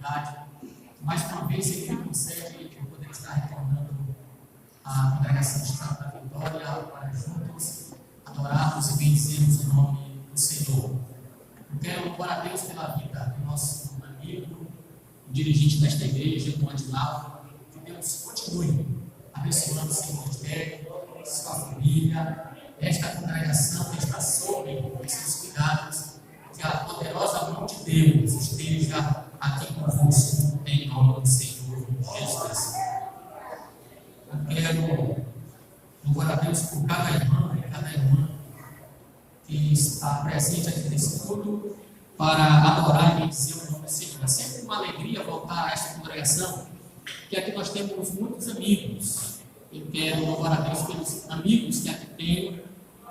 oportunidade. Mais uma vez, Ele me concede eu poder estar retornando à congregação de Estado da Vitória para juntos adorarmos e bendizermos o nome do Senhor. Eu quero louvar a Deus pela vida do nosso amigo, dirigente desta igreja, Irmão Adinaldo. Que Deus continue abençoando o seu ministério, sua família, esta congregação que está sob os seus cuidados. Que a poderosa mão de Deus esteja aqui convosco, em nome do Senhor Jesus. Eu quero louvar a Deus por cada irmão e cada irmã que está presente aqui nesse culto para adorar e bendizer o nome do Senhor. É sempre uma alegria voltar a esta congregação, que aqui nós temos muitos amigos. Eu quero louvar a Deus pelos amigos que aqui tenho,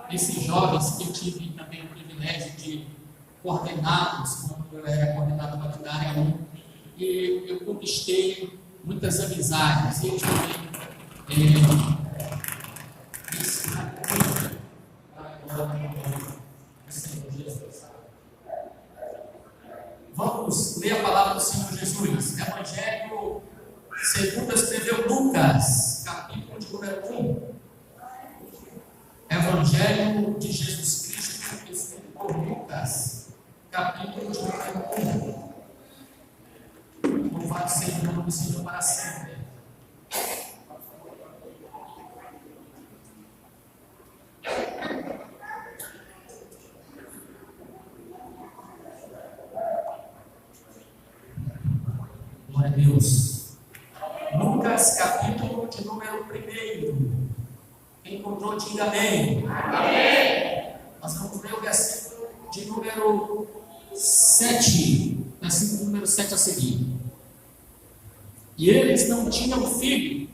esses jovens que eu tive também o privilégio de coordená-los quando eu era coordenador da área 1, e eu conquistei muitas amizades, e eles também Vamos ler a palavra do Senhor Jesus. Evangelho segundo escreveu Lucas, capítulo de número 1. Evangelho de Jesus Cristo escrito por Lucas, capítulo de número 1. Louvado seja o nome do Senhor para sempre. Glória a Deus. Lucas, capítulo de número 1. Quem encontrou, diga amém. Amém. Nós vamos ler o versículo de número 7. Versículo número 7 a seguir. E eles não tinham filho,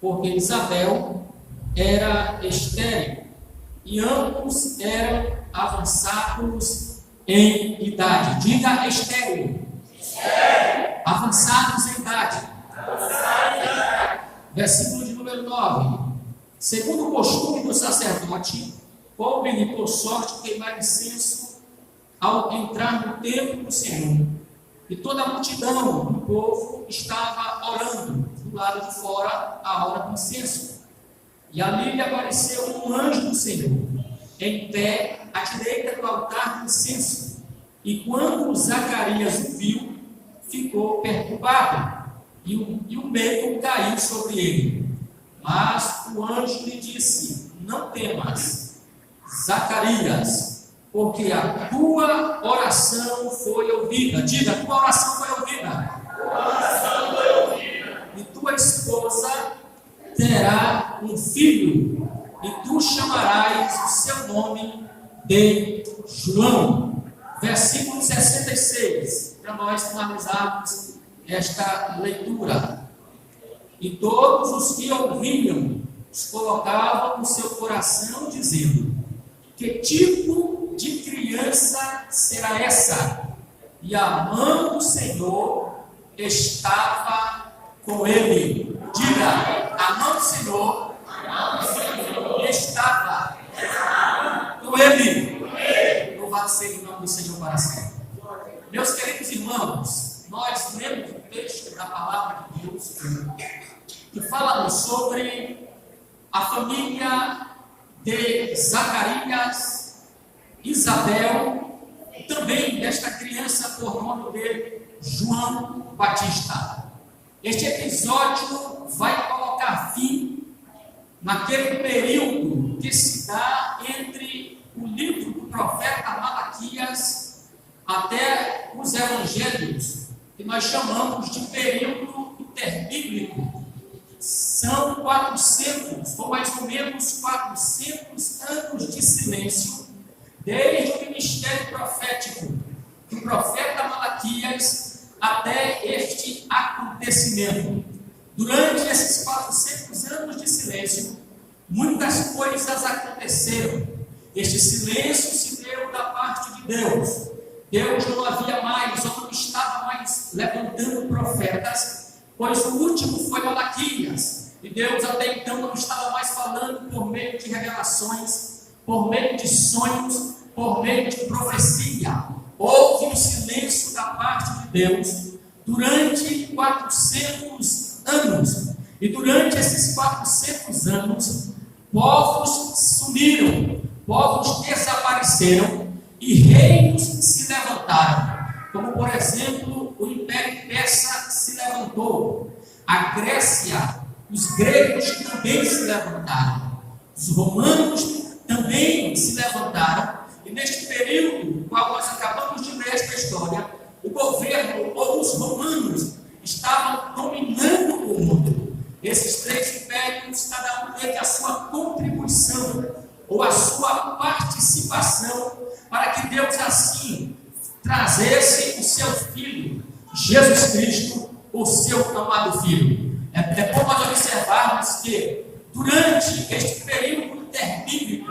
porque Isabel era estéril, e ambos eram avançados em idade. Diga estéril. Avançados em idade. Versículo de número 9. Segundo o costume do sacerdote, coube-lhe por sorte queimar incenso ao entrar no templo do Senhor. E toda a multidão do povo estava orando do lado de fora à hora do incenso. E ali lhe apareceu um anjo do Senhor, em pé à direita do altar do incenso. E quando Zacarias o viu, ficou perturbado, e o medo caiu sobre ele. Mas o anjo lhe disse: não temas, Zacarias, porque a tua oração foi ouvida. Diga, a tua oração foi ouvida. E tua esposa terá um filho, e tu chamarás o seu nome de João. Versículo 66, para nós finalizarmos esta leitura. E todos os que ouviam os colocavam no seu coração, dizendo: que tipo de criança será essa? E a mão do Senhor estava com ele. Diga, a mão do Senhor estava com ele. Louvado seja o nome do Senhor para sempre. Meus queridos irmãos, nós lemos o texto da palavra de Deus que fala sobre a família de Zacarias, Isabel, e também desta criança por nome de João Batista. Este episódio vai colocar fim naquele período que se dá entre o livro do profeta Malaquias até os evangelhos, que nós chamamos de período interbíblico. São 400, ou mais ou menos 400 anos de silêncio, desde o ministério profético do profeta Malaquias até este acontecimento. Durante esses 400 anos de silêncio, muitas coisas aconteceram. Este silêncio se deu da parte de Deus. Deus não havia mais, ou não estava mais levantando profetas, pois o último foi Malaquias, e Deus até então não estava mais falando por meio de revelações, por meio de sonhos, por meio de profecia. Houve um silêncio da parte de Deus, durante 400 anos. E durante esses 400 anos, povos sumiram, povos desapareceram e reinos se levantaram. Como, por exemplo, o Império Persa se levantou, a Grécia, os gregos também se levantaram, os romanos também se levantaram. E neste período, qual nós acabamos de ler esta história, o governo ou os romanos estavam dominando o mundo. Esses três impérios, cada um teve a sua contribuição ou a sua participação para que Deus assim trazesse o seu Filho, Jesus Cristo, o seu amado Filho. É bom nós observarmos que durante este período interbíblico,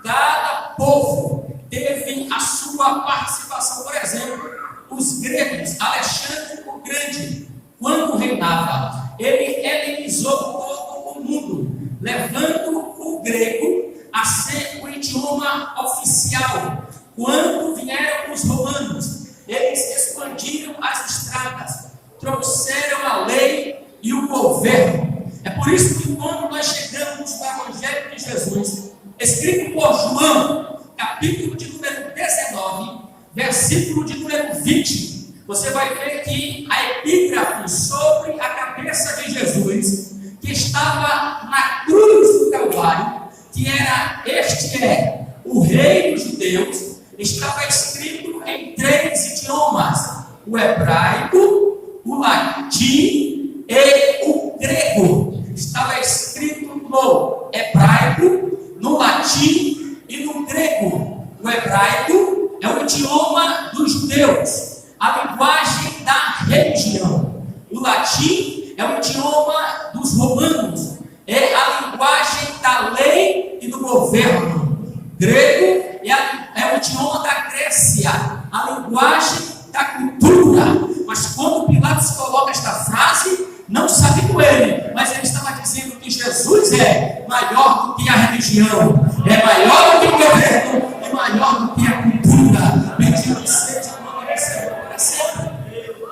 cada povo teve a sua participação. Por exemplo, os gregos, Alexandre o Grande, quando reinava, ele helenizou todo o mundo, levando o grego a ser o idioma oficial. Quando vieram os romanos, eles expandiram as estradas, trouxeram a lei e o governo. É por isso que quando nós chegamos no Evangelho de Jesus, escrito por João, capítulo de número 19, versículo de número 20, você vai ver que a epígrafe sobre a cabeça de Jesus, que estava na cruz do Calvário, que era: este é o Rei dos Judeus, estava escrito em 3 idiomas: o hebraico, o latim e o grego. Estava escrito no hebraico, no latim e no grego. O hebraico é o idioma dos judeus, a linguagem da religião. O latim é o idioma dos romanos, é a linguagem da lei e do governo. Grego é o idioma da Grécia, a linguagem da cultura. Mas quando Pilatos coloca esta frase, não sabendo ele, mas ele estava dizendo que Jesus é maior do que a religião, é maior do que o governo, é maior do que a cultura. Bendito seja o nome do Senhor para sempre.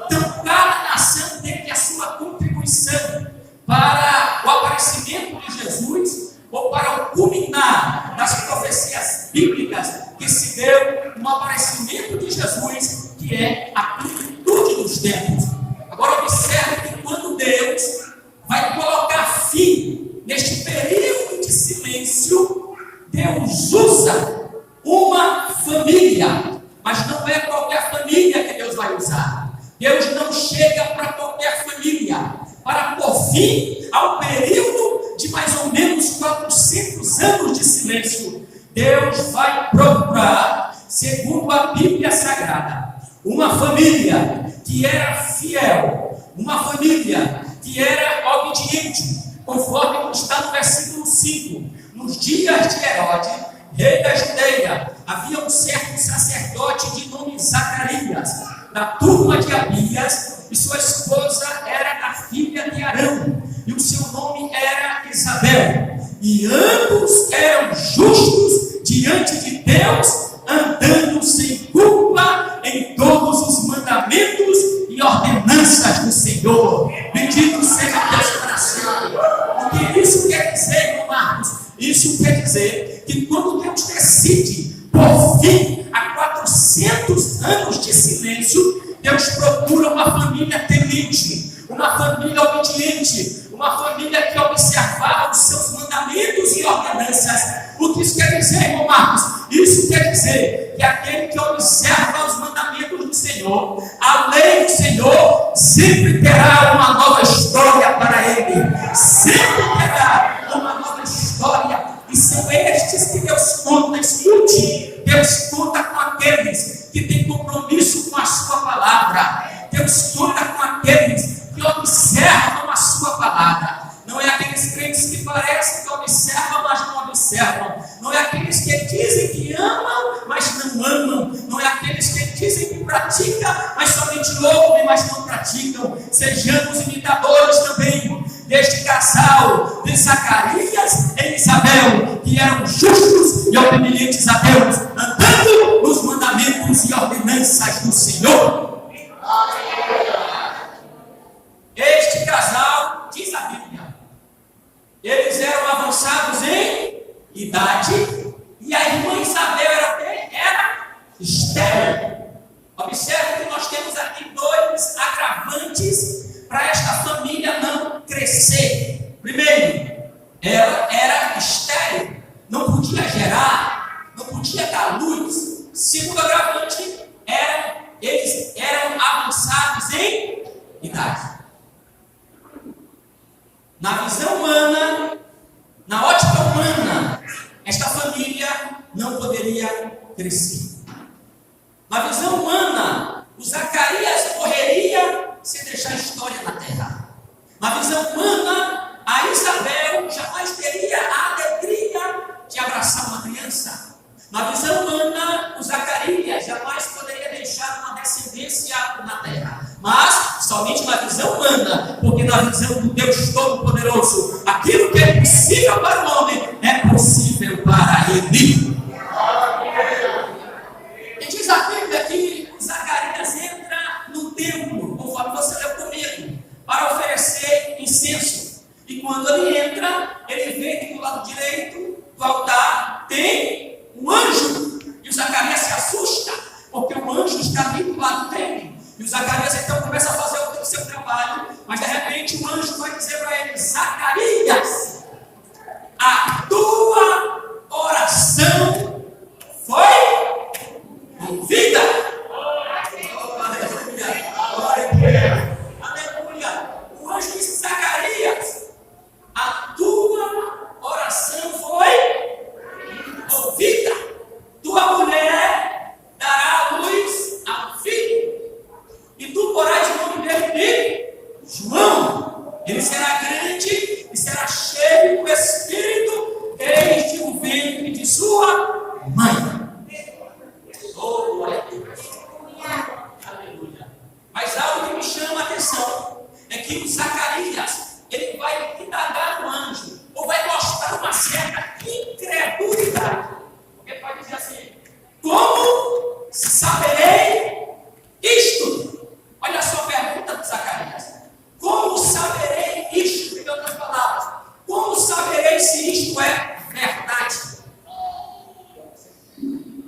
Então, cada nação teve a sua contribuição para o aparecimento de Jesus, ou para o culminar das profecias bíblicas que se deu no aparecimento de Jesus, que é a plenitude dos tempos. Agora observe que quando Deus vai colocar fim neste período de silêncio, Deus usa uma família, mas não é qualquer família que Deus vai usar. Deus não chega para qualquer família, para pôr fim ao período de mais ou menos 400 anos de silêncio. Deus vai procurar, segundo a Bíblia Sagrada, uma família que era fiel, uma família que era obediente, conforme está no versículo 5. Nos dias de Herodes, rei da Judeia, havia um certo sacerdote de nome Zacarias, da turma de Abias, e sua esposa era a filha de Arão, e o seu nome era Isabel. E ambos eram justos diante de Deus, andando sem culpa em todos os mandamentos e ordenanças do Senhor. Bendito seja Deus para sempre. O que isso quer dizer, irmão Marcos? Isso quer dizer que quando Deus decide por fim a 400 anos de silêncio, Deus procura uma família temente, uma família obediente, uma família que observava os seus mandamentos e ordenanças. O que isso quer dizer, irmão Marcos? Isso quer dizer que aquele que observa os mandamentos do Senhor, a lei do Senhor, sempre terá uma nova história para ele. Sempre terá uma nova história. E são estes que Deus conta. Escute, Deus conta com aqueles que têm compromisso com a sua palavra. Deus conta com aqueles que observam a sua palavra. Não é aqueles crentes que parecem que observam, mas não observam. Não é aqueles que dizem que amam, mas não amam. Não é aqueles que dizem que praticam, mas somente ouvem, mas não praticam. Sejamos imitadores também deste casal de Zacarias e Isabel, que eram justos e obedientes a Deus, andando nos mandamentos e ordenanças do Senhor. estéril. Observe que nós temos aqui dois agravantes para esta família não crescer. Primeiro, ela era estéril, não podia gerar, não podia dar luz. Segundo agravante, eles eram avançados em idade. Na visão humana, na ótica humana, esta família não poderia crescer. Na visão humana, o Zacarias morreria sem deixar história na terra. Na visão humana, a Isabel jamais teria a alegria de abraçar uma criança. Na visão humana, o Zacarias jamais poderia deixar uma descendência na terra. Mas somente na visão humana, porque na visão do Deus Todo-Poderoso, aquilo que é possível para o homem é possível para ele. E diz a Bíblia que Zacarias entra no templo, conforme você leu comigo, para oferecer incenso. E quando ele entra, ele vê que do lado direito do altar tem um anjo. E o Zacarias se assusta, porque o anjo está ali do lado dele. E o Zacarias então começa a fazer o seu trabalho, mas de repente o anjo vai dizer para ele: Zacarias, a tua oração foi ouvida. Aleluia. Aleluia. O anjo disse: Zacarias, a tua oração foi ouvida. Tua mulher dará à luz a um filho, e tu porás o nome dele de João. Ele será grande e será cheio do Espírito desde o ventre de sua mãe. Oh, glória a Deus. Aleluia. Mas algo que me chama a atenção é que o Zacarias, ele vai indagar no anjo, ou vai mostrar uma certa incredulidade. Porque pode dizer assim: como saberei isto? Olha só a pergunta de Zacarias. Como saberei isto? Em outras palavras, como saberei se isto é verdade?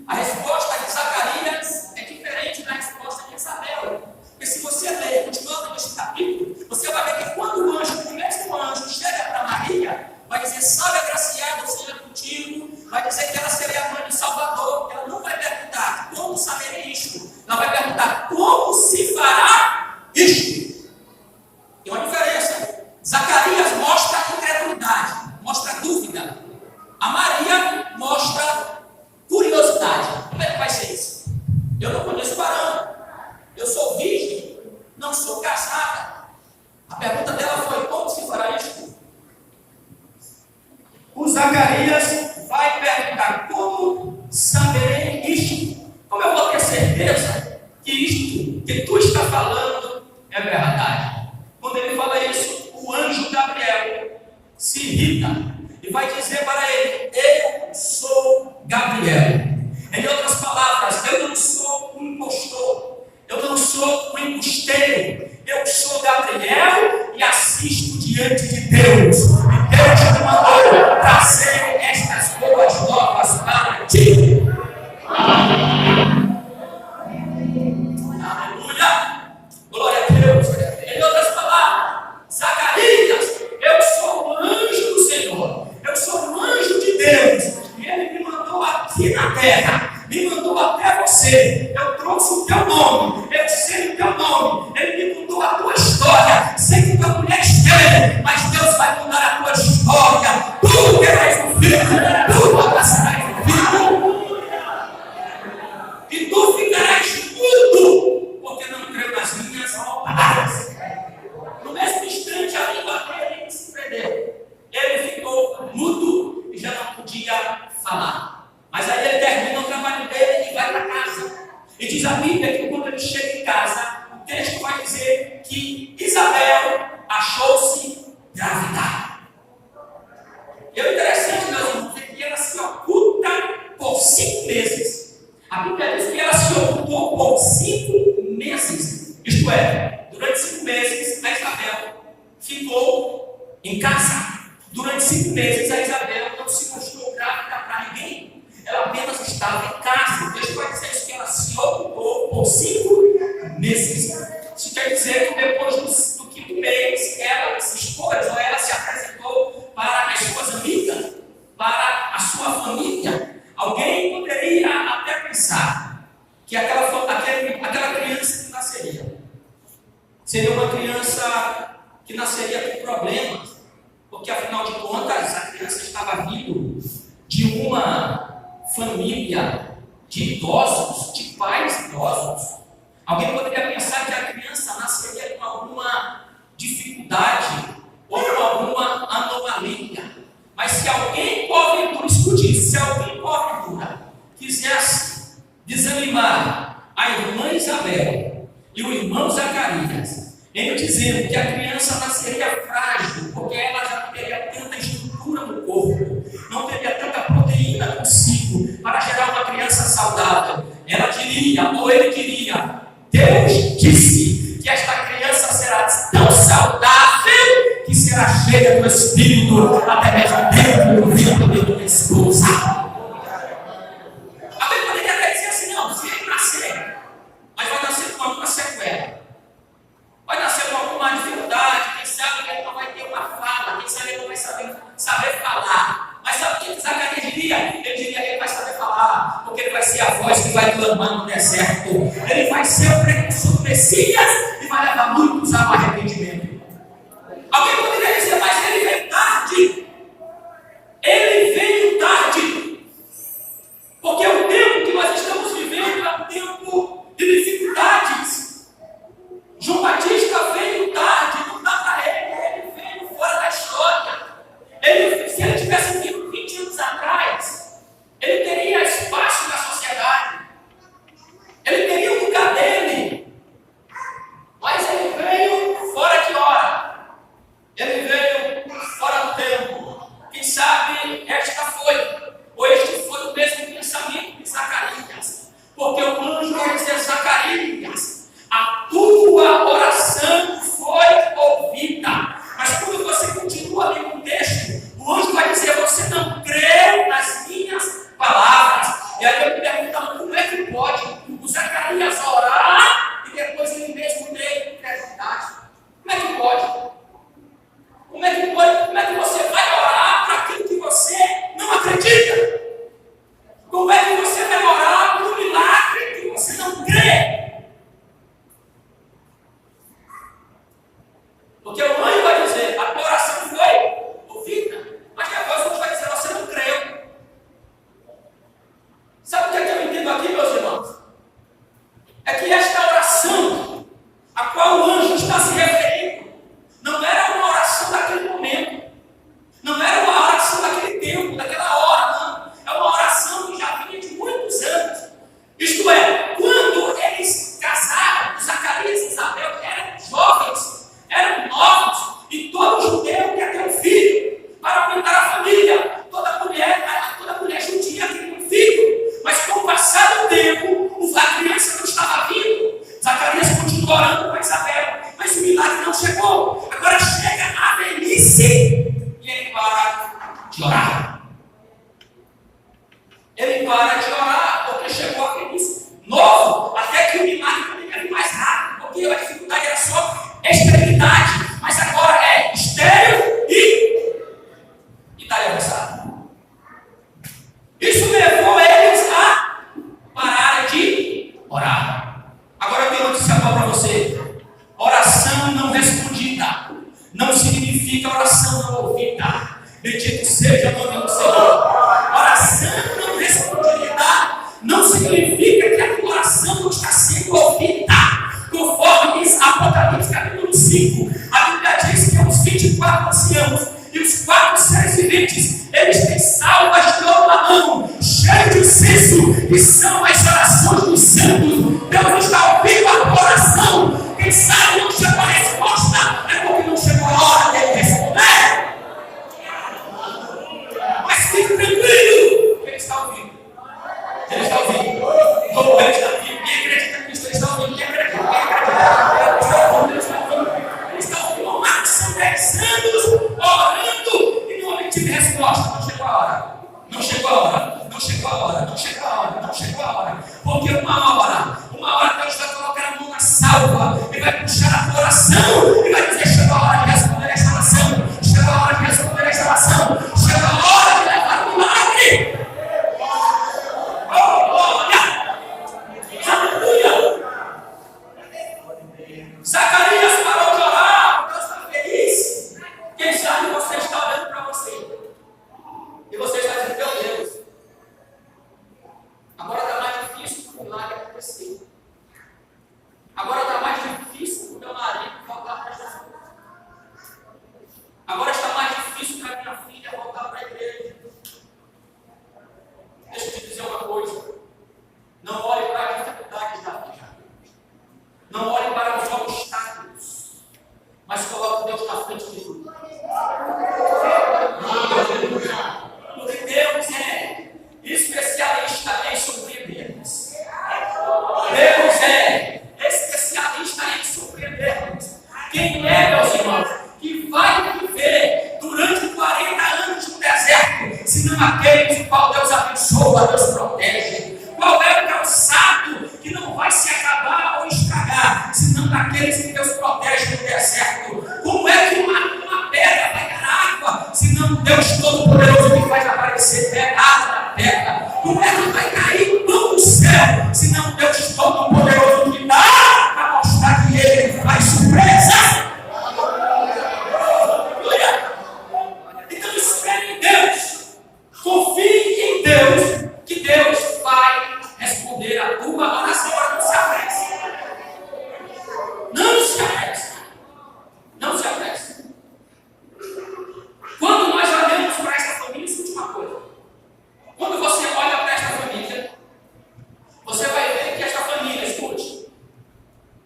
A resposta de Zacarias é diferente da resposta de Isabel. Porque se você ler, continuando neste capítulo, você vai ver que quando o anjo, o mesmo anjo, chega para Maria, vai dizer: salve agraciada, o Senhor é contigo. Vai dizer que ela seria a mãe de Salvador. Ela não vai perguntar como saberei isto. Ela vai perguntar como se fará isto. Tem uma diferença. Zacarias mostra incredulidade, mostra dúvida. A Maria mostra curiosidade. Como é que vai ser isso? Eu não conheço varão. Eu sou virgem. Não sou casada. A pergunta dela foi: como se fará isto? O Zacarias vai perguntar: como saberei isto? Como eu vou ter certeza que isto que tu está falando é verdade? Quando ele fala isso, o anjo Gabriel se irrita e vai dizer para ele: eu sou Gabriel. Em outras palavras, eu não sou um impostor, eu não sou um embusteiro, eu sou Gabriel e assisto diante de Deus. E Deus me mandou trazer estas boas novas para ti. Aleluia! Glória a Deus! Em outras palavras, Zacarias, eu sou um anjo do Senhor, eu sou um anjo de Deus, e Ele me mandou aqui na terra, me mandou até você. Eu trouxe o teu nome, eu sei o teu nome, Ele me mudou a tua história. Sei que tua mulher é estéril, mas Deus vai mudar a tua história. Tu terás um filho, tu abraçarás um filho, e tu ficarás mudo, porque não creu nas minhas palavras. No mesmo instante, a língua dele se prendeu. Ele ficou mudo e já não podia falar. Mas aí ele termina o trabalho dele e vai para casa. E diz a Bíblia que quando ele chega em casa, o texto vai dizer que Isabel achou-se grávida. E o interessante, meus irmãos, é que ela se oculta por 5 meses. A Bíblia diz que ela se ocultou por 5 meses. Isto é, durante 5 meses, a Isabel ficou em casa. Durante 5 meses, a Isabel não se mostrou grávida para ninguém. Ela apenas estava em casa. O texto vai dizer isso, que ela por 5 meses. Isso quer dizer que depois do quinto mês, ela se expôs, ou ela se apresentou para as suas amigas, para a sua família. Alguém poderia até pensar que aquela criança que nasceria seria uma criança que nasceria com problemas, porque afinal de contas a criança estava vindo de uma família de idosos, de pais idosos. Alguém poderia pensar que a criança nasceria com alguma dificuldade ou com alguma anomalia. Mas se alguém porventura, escute isso, se alguém porventura quisesse desanimar a irmã Isabel e o irmão Zacarias, ele dizendo que a criança nasceria frágil, porque ela já não teria tanta estrutura no corpo, não teria tanta proteína consigo para gerar uma criança saudável, ela diria, ou ele diria: Deus disse que esta criança será tão saudável que será cheia do Espírito até mesmo dentro do ventre da esposa. Alguém poderia até dizer assim: não, se ele nascer, mas vai nascer com alguma sequela, vai nascer com alguma dificuldade, quem sabe ele não vai ter uma fala, quem sabe ele não vai saber falar. Mas sabe o que Zacarias diria? Ele diria que ele vai saber falar, porque ele vai ser a voz que vai clamar no deserto. Ele vai ser o precursor do Messias e vai levar muitos ao arrependimento. Alguém poderia dizer: mas ele veio tarde. Ele veio tarde. Porque o tempo que nós estamos vivendo é um tempo de dificuldades. João Batista veio tarde, não dá para ele veio fora da história. Se ele tivesse vindo 20 anos atrás, ele teria espaço na sociedade, ele teria o lugar dele, mas ele veio fora de hora, ele veio fora do tempo. Quem sabe este foi o mesmo pensamento de Zacarias, porque o anjo vai dizer: Zacarias, a tua oração foi ouvida. Mas quando você continua ali no texto, o anjo vai dizer: você não creu nas minhas palavras. E aí eu me pergunto: como é que pode o Zacarias orar e depois ele mesmo ter incredulidade? Como é que pode? Como é que pode? Como é que você vai orar para aquilo que você não acredita? Como é que você vai orar para um milagre que você não crê? Porque o anjo vai dizer: a tua oração foi ouvida. Mas depois o anjo vai dizer: você não creu. Sabe o que é que eu entendo aqui, meus irmãos? É que esta oração a qual o anjo está se referindo não era uma oração daquele momento, não era uma oração daquele tempo, daquela hora, não. É uma oração que já vinha de muitos anos. Isto é, quando eles casaram, Zacarias e Isabel eram jovens, eram novos, e todo judeu quer ter um filho para aumentar a família. Toda mulher judia queria um filho. Mas com o passar do tempo, a criança não estava vindo. Zacarias continuou orando com Isabel, mas o milagre não chegou. Agora chega a velhice e ele para de orar. Ele para de orar porque chegou a velhice. Novo, até que o milagre poderia vir mais rápido, porque a dificuldade era só esterilidade, mas agora é estéril e está avançado. Isso levou eles a pararem de orar. Agora eu tenho uma notícia boa para você: oração não respondida não significa oração não ouvida. Bendito seja o nome do Senhor. Oração não respondida não significa que a tua oração não está sendo ouvida. Conforme diz Apocalipse capítulo 5, a Bíblia diz que os 24 anciãos e os 4 seres viventes, eles têm salvas de ouro na mão, cheios de incenso, que são as orações dos santos. Deus está ouvindo a tua oração. Quem sabe não chegou a resposta, é porque não chegou a hora dele responder. Mas fique tranquilo, que ele está ouvindo. Ele está ouvindo. Como ele está ouvindo? Quem acredita que ele está ouvindo? Quem acredita? Quem acredita? Ele está ouvindo. Ele está ouvindo. Ele está aconteceu. Agora está mais difícil para o meu marido voltar para Jesus. Agora está mais difícil para a minha filha voltar para a igreja. Deixa eu te dizer uma coisa. Não olhe para as dificuldades da vida. Não olhe para os obstáculos. Mas coloque Deus na frente de tudo. Porque Deus é especialista em surpreender-nos. Deus é especialista em surpreender-nos. Quem é, meus irmãos, que vai viver durante 40 anos no deserto, senão aqueles o qual Deus abençoa, Deus protege? Qual é o calçado que não vai se acabar ou estragar, senão daqueles que Deus protege no deserto? Como é que uma pedra vai dar água, senão Deus Todo-Poderoso que faz aparecer água na pedra? Como é que vai cair pão do céu, senão Deus Todo-Poderoso que dá para mostrar que Ele faz surpresa? Então espere em Deus, confie em Deus, que Deus vai responder a tua oração. Agora não se apresse. Não se apresse. Não se apresse. Quando nós olhamos para esta família, isso é uma coisa. Quando você olha para esta família, você vai ver que esta família, escute,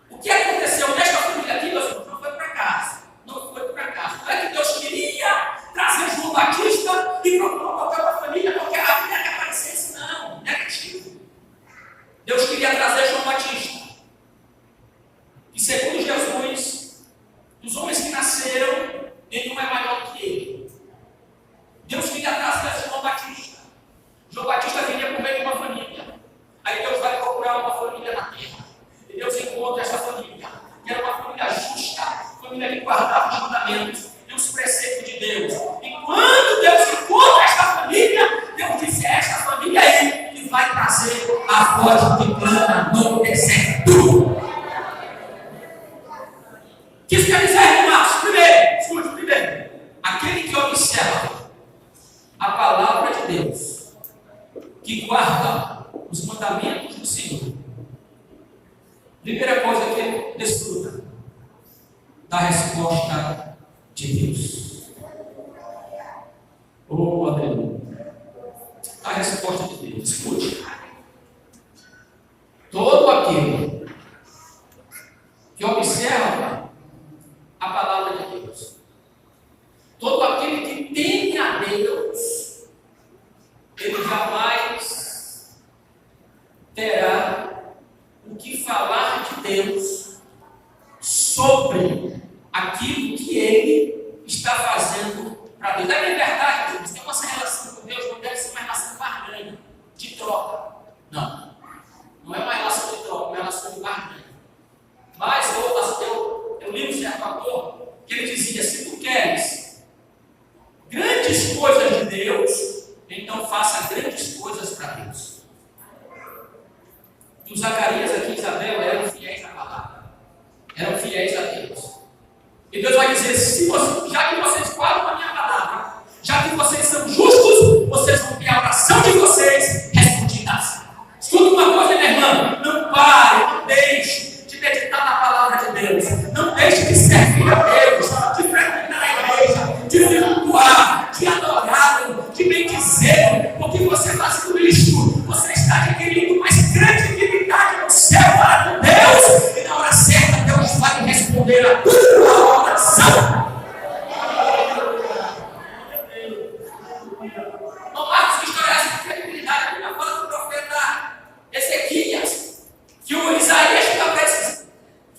o que aconteceu nesta família aqui, meus irmãos, não foi para casa. Não foi para casa. Não é que Deus queria trazer João Batista e procurou qualquer uma família, porque a família que aparecesse. Não, negativo. Deus queria trazer João Batista. E segundo Jesus, dos homens que nasceram, nenhum é maior do que ele. Deus queria trazer João Batista. João Batista vinha por meio de uma família. Aí Deus vai procurar uma família na terra. E Deus encontra essa família, que era uma família justa, família que guardava os mandamentos e os preceitos de Deus. E quando Deus encontra esta família, Deus disse: é esta família aí que vai trazer a voz que clama no deserto. O que isso quer dizer, irmãos? Primeiro, escute primeiro. Aquele que observa a palavra de Deus, que guarda os mandamentos do Senhor, primeira coisa que ele desfruta da resposta de Deus. Oh, aleluia. A resposta de Deus. Escute. Todo aquele que observa a palavra de Deus, todo aquele que teme a Deus, ele jamais terá o que falar de Deus sobre aquilo que ele está fazendo para Deus. É verdade, irmãos, tem uma relação com Deus, não deve ser uma relação barganha, de troca. Não. Não é uma relação de troca, é uma relação de barganha. Mas eu li um certo autor que ele dizia: se tu queres grandes coisas de Deus, então faça grandes coisas para Deus. E os Zacarias aqui e Isabel eram fiéis à palavra, eram fiéis a Deus. E Deus vai dizer: já que vocês guardam a minha palavra, já que vocês são justos, vocês vão ter a oração de vocês respondida. Escuta uma coisa, minha irmã: não pare, não deixe de meditar na palavra de Deus, não deixe de servir a Deus, de frequentar a igreja, de cultuar, de adorá-lo, de bendizer, porque você fazendo isso, você está adquirindo mais credibilidade no céu para com Deus, e na hora certa Deus vai responder a tua oração. Não há que estourar essa credibilidade. A Bíblia fala do profeta Ezequias, que o Isaías está precisando.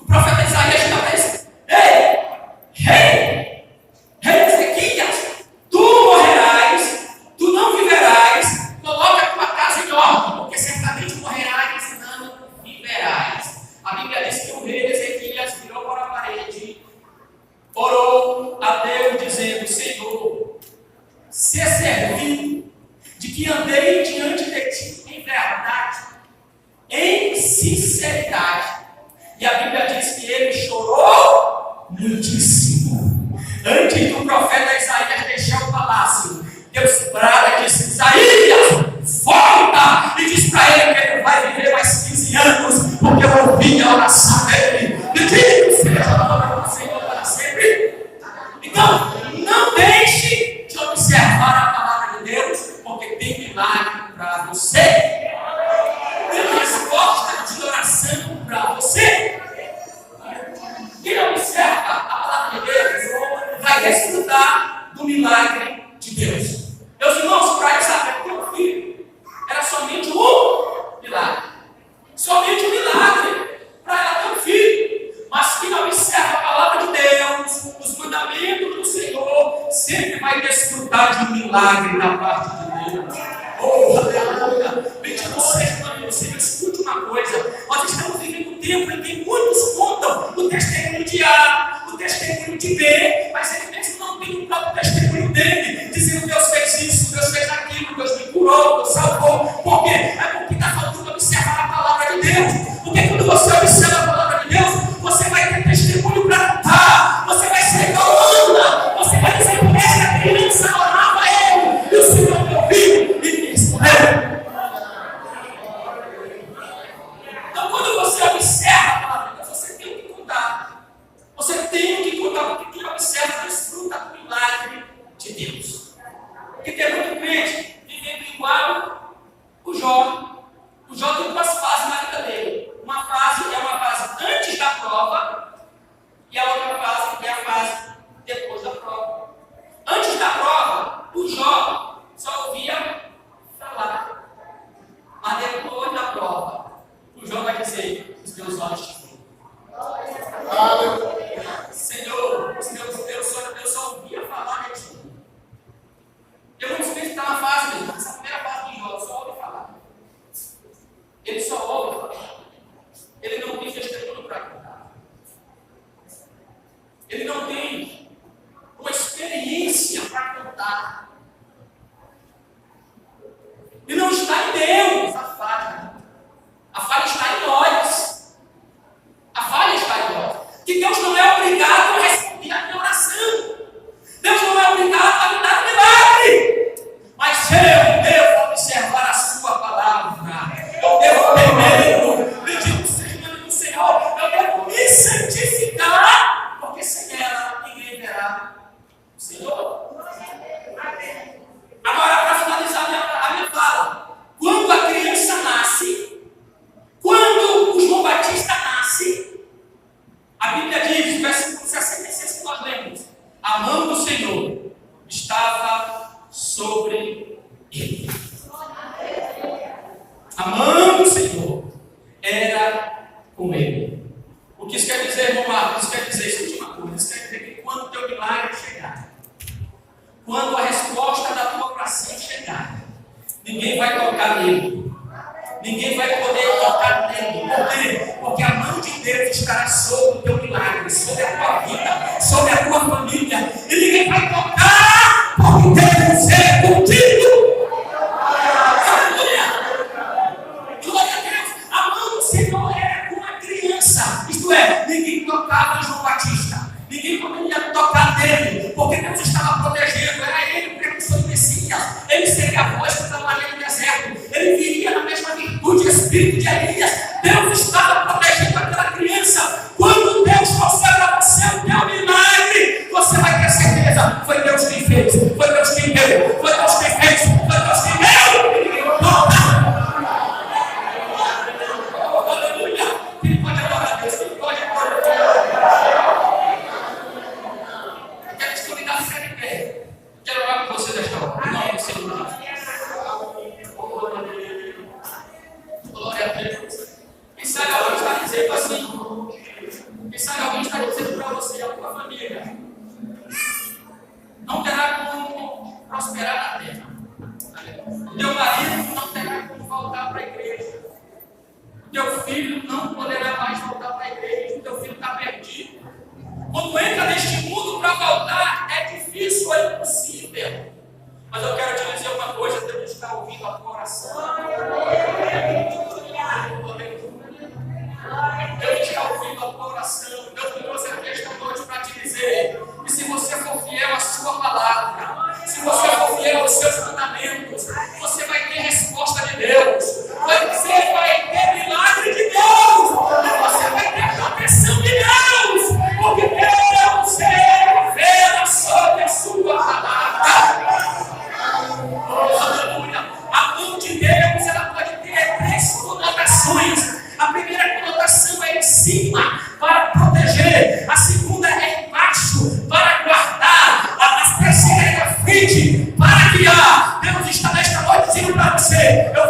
O profeta Isaías está precisando. Ei, Ezequias, tu morrerás, tu não viverás, coloca a tua casa em ordem, porque certamente morrerás e não viverás. A Bíblia diz que o rei Ezequias virou para a parede, orou a Deus dizendo: Senhor, ser servido de que andei diante de ti em verdade, em sinceridade. E a Bíblia diz que ele chorou muitíssimo. Antes do profeta Isaías deixar o palácio, Deus brada e disse: Isaías, volta! E diz para ele que ele vai viver mais 15 anos porque eu ouvi a oração dele. Bendito seja o nome do Senhor para sempre. Então, não deixe de observar a palavra de Deus, porque tem milagre para você. Tem resposta de oração para você. Quem observa a palavra de Deus vai desfrutar do milagre de Deus. Meus irmãos, para Isabel ter um filho, era somente um milagre. Somente um milagre para ela ter um filho. Mas quem observa a palavra de Deus, os mandamentos do Senhor, sempre vai desfrutar de um milagre da parte de Deus. Oh, aleluia! Bendito seja o nome do Senhor. Escute uma coisa: nós estamos vivendo um tempo em que muitos contam o testemunho de A, o testemunho de B, mas ele mesmo não tem o próprio testemunho dele, dizendo: Deus fez isso, Deus fez aquilo, Deus me curou, Deus salvou. Por quê? É porque está faltando observar a palavra de Deus. Porque quando você observa a palavra de Deus, você vai ter testemunho para contar. Você vai ser igual Ana. Você vai dizer: essa criança orava a ele, e o Senhor me ouviu e me respondeu. Então, quando você observa a palavra de Deus, você tem que contar. Você tem que contar, porque quem observa desfruta do milagre de Deus. Porque tem muito crente vivendo igual o Jó. O Jó tem duas fases na vida dele. Uma fase é uma fase antes da prova, e a outra fase é a fase depois da prova. Antes da prova, o Jó só ouvia falar. Mas depois da prova, o Jó vai dizer: os meus olhos te veem. Senhor, eu só ouvia falar de ti. Tem muitos crentes que estão na fase mesmo. Essa primeira fase de Jó, só ouve falar. Ele só ouve falar. Ele não tem testemunho para contar. Ele não tem uma experiência para contar. E não está em Deus a falha. A falha está em nós. A falha está em nós. Que Deus não é obrigado a responder a minha oração. Deus não é obrigado a me dar um milagre. Mas eu devo observar a sua palavra. Eu devo primeiro, bendito seja o nome do Senhor, eu devo me santificar, porque sem ela ninguém verá o Senhor. Agora, para finalizar a minha fala, quando a criança nasce, quando o João Batista nasce, a Bíblia diz, versículo 66 que nós lemos: a mão do Senhor estava sobre ele. A mão do Senhor era com ele. O que isso quer dizer, irmão Marcos? Isso quer dizer, escute uma coisa: isso quer dizer que quando o teu milagre chegar, quando a resposta da tua oração chegar, ninguém vai tocar nele. Ninguém vai poder tocar nele. Por quê? Porque a mão de Deus estará sobre o teu milagre, sobre a tua vida, sobre a tua família. E ninguém vai tocar, porque Deus é contigo. Glória a Deus. A mão do Senhor era com a criança. Isto é, ninguém tocava João Batista. Ninguém poderia tocar nele, porque Deus estava protegendo. Era ele o precursor do Messias. Ele seria a voz que trabalharia no deserto. Ele viria na mesma virtude e espírito de Elias. Deus estava protegendo aquela criança. Quando Deus trouxer para você o teu milagre, você vai ter certeza: foi Deus quem fez, foi Deus quem deu, foi Deus quem fez, foi Deus quem deu. E ninguém toca. Aleluia. Quem pode adorar a Deus? Quem pode adorar a Deus? Eu quero te convidar a ficar de pé. Quero orar com você desta hora. Em nome do Senhor. Glória a Deus. Quem sabe alguém está dizendo assim? Quem sabe alguém está dizendo para você e a tua família: não terá como prosperar na terra. O teu marido não terá como voltar para a igreja. O teu filho não poderá mais voltar para a igreja. O teu filho está perdido. Quando entra neste mundo para voltar, é difícil ou é impossível. Mas eu quero te dizer uma coisa: Deus está ouvindo a tua oração. Deus está ouvindo a tua oração. Deus me trouxe aqui esta noite para te dizer que se você for fiel à sua palavra, se você for fiel aos seus mandamentos, você vai ter resposta de Deus. Você vai ter milagre de Deus. você, eu